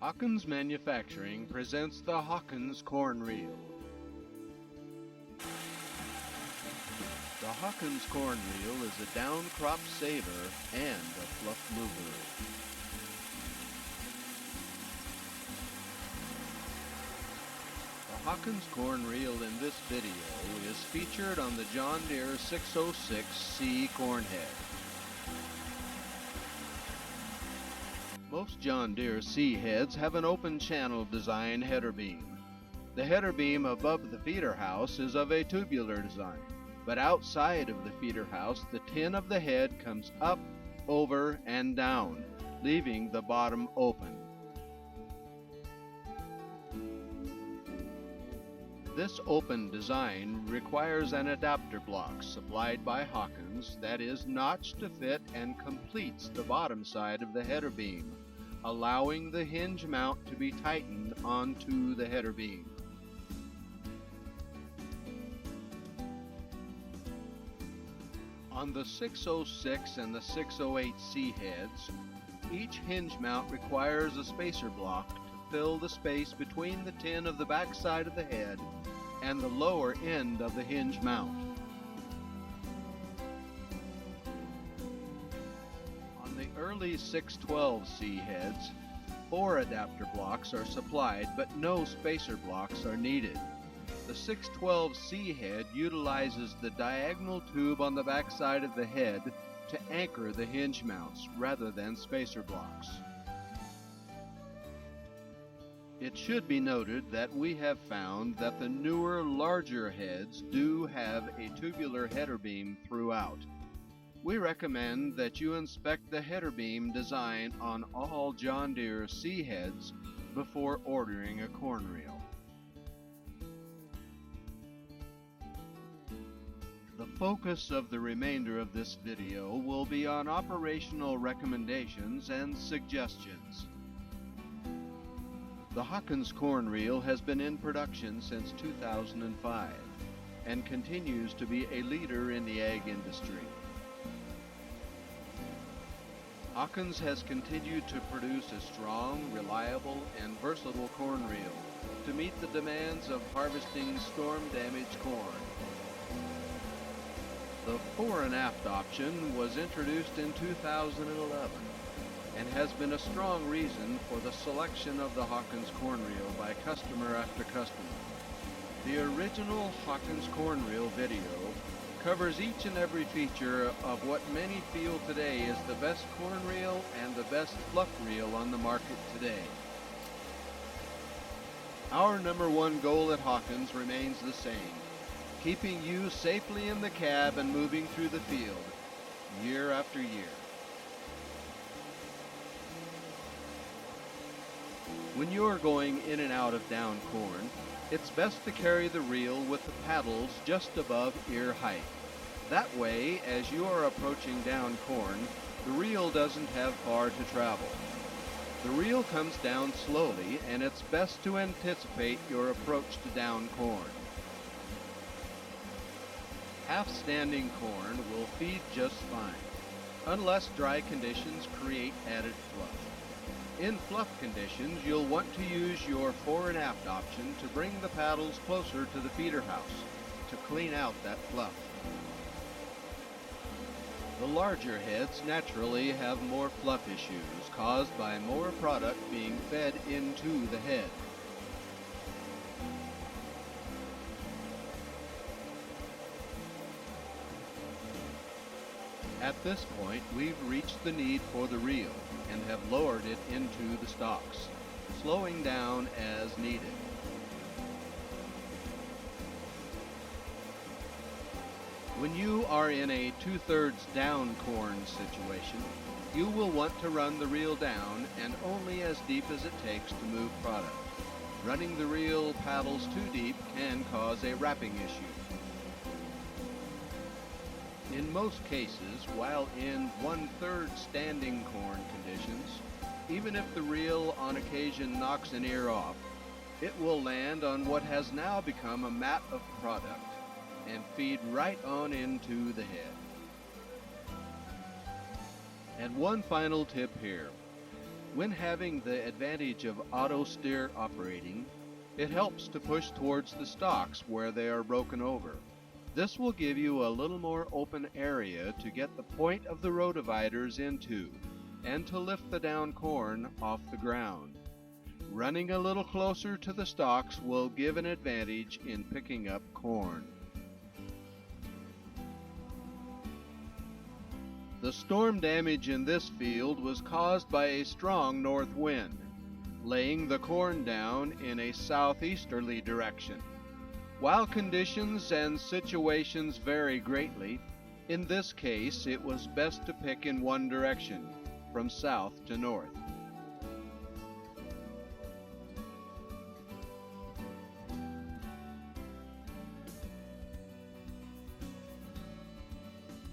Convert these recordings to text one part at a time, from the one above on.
Hawkins Manufacturing presents the Hawkins Corn Reel. The Hawkins Corn Reel is a down crop saver and a fluff mover. The Hawkins Corn Reel in this video is featured on the John Deere 606C corn head. Most John Deere C heads have an open channel design header beam. The header beam above the feeder house is of a tubular design, but outside of the feeder house the tin of the head comes up, over, and down, leaving the bottom open. This open design requires an adapter block supplied by Hawkins that is notched to fit and completes the bottom side of the header beam, allowing the hinge mount to be tightened onto the header beam. On the 606 and the 608C heads, each hinge mount requires a spacer block to fill the space between the tin of the back side of the head and the lower end of the hinge mount. On the early 612C heads, 4 adapter blocks are supplied, but no spacer blocks are needed. The 612C head utilizes the diagonal tube on the back side of the head to anchor the hinge mounts rather than spacer blocks. It should be noted that we have found that the newer, larger heads do have a tubular header beam throughout. We recommend that you inspect the header beam design on all John Deere C heads before ordering a corn reel. The focus of the remainder of this video will be on operational recommendations and suggestions. The Hawkins Corn Reel has been in production since 2005 and continues to be a leader in the ag industry. Hawkins has continued to produce a strong, reliable, and versatile corn reel to meet the demands of harvesting storm-damaged corn. The fore and aft option was introduced in 2011 and has been a strong reason for the selection of the Hawkins Corn Reel by customer after customer. The original Hawkins Corn Reel video covers each and every feature of what many feel today is the best corn reel and the best fluff reel on the market today. Our #1 goal at Hawkins remains the same: keeping you safely in the cab and moving through the field, year after year. When you're going in and out of down corn, it's best to carry the reel with the paddles just above ear height. That way, as you are approaching down corn, the reel doesn't have far to travel. The reel comes down slowly, and it's best to anticipate your approach to down corn. Half-standing corn will feed just fine, unless dry conditions create added fluff. In fluff conditions, you'll want to use your fore and aft option to bring the paddles closer to the feeder house to clean out that fluff. The larger heads naturally have more fluff issues caused by more product being fed into the head. At this point, we've reached the need for the reel and have lowered it into the stocks, slowing down as needed. When you are in a 2/3 down corn situation, you will want to run the reel down and only as deep as it takes to move product. Running the reel paddles too deep can cause a wrapping issue. In most cases, while in 1/3 standing corn conditions, even if the reel on occasion knocks an ear off, it will land on what has now become a mat of product and feed right on into the head. And one final tip here. When having the advantage of auto steer operating, it helps to push towards the stalks where they are broken over. This will give you a little more open area to get the point of the row dividers into and to lift the down corn off the ground. Running a little closer to the stalks will give an advantage in picking up corn. The storm damage in this field was caused by a strong north wind, laying the corn down in a southeasterly direction. While conditions and situations vary greatly, in this case it was best to pick in one direction, from south to north.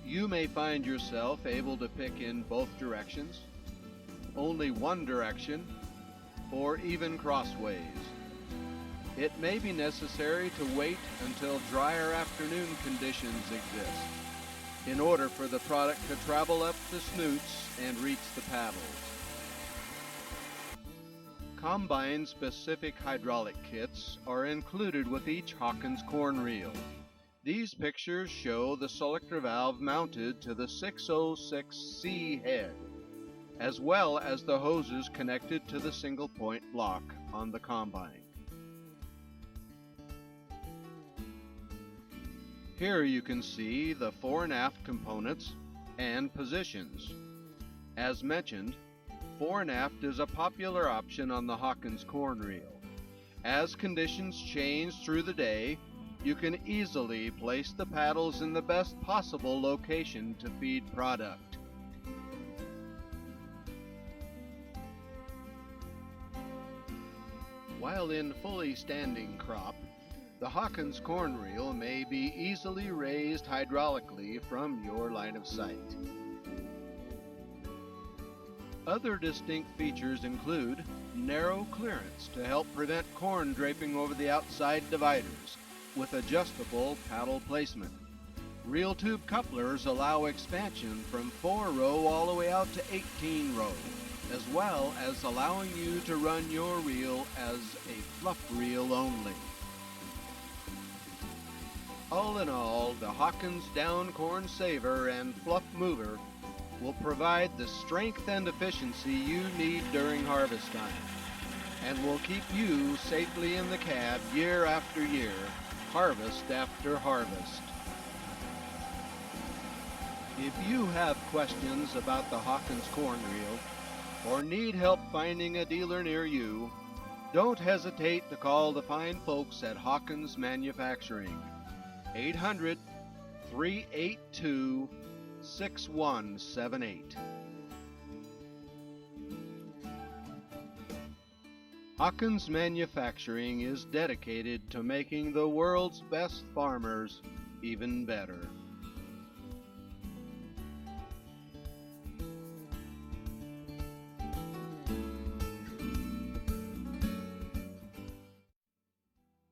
You may find yourself able to pick in both directions, only one direction, or even crossways. It may be necessary to wait until drier afternoon conditions exist in order for the product to travel up the snoots and reach the paddles. Combine-specific hydraulic kits are included with each Hawkins Corn Reel. These pictures show the selector valve mounted to the 606C head, as well as the hoses connected to the single point block on the combine. Here you can see the fore and aft components and positions. As mentioned, fore and aft is a popular option on the Hawkins Corn Reel. As conditions change through the day, you can easily place the paddles in the best possible location to feed product. While in fully standing crop, the Hawkins Corn Reel may be easily raised hydraulically from your line of sight. Other distinct features include narrow clearance to help prevent corn draping over the outside dividers, with adjustable paddle placement. Reel tube couplers allow expansion from 4 row all the way out to 18 row, as well as allowing you to run your reel as a fluff reel only. All in all, the Hawkins Down Corn Saver and Fluff Mover will provide the strength and efficiency you need during harvest time, and will keep you safely in the cab year after year, harvest after harvest. If you have questions about the Hawkins Corn Reel or need help finding a dealer near you, don't hesitate to call the fine folks at Hawkins Manufacturing. 800-382-6178. Hawkins Manufacturing is dedicated to making the world's best farmers even better.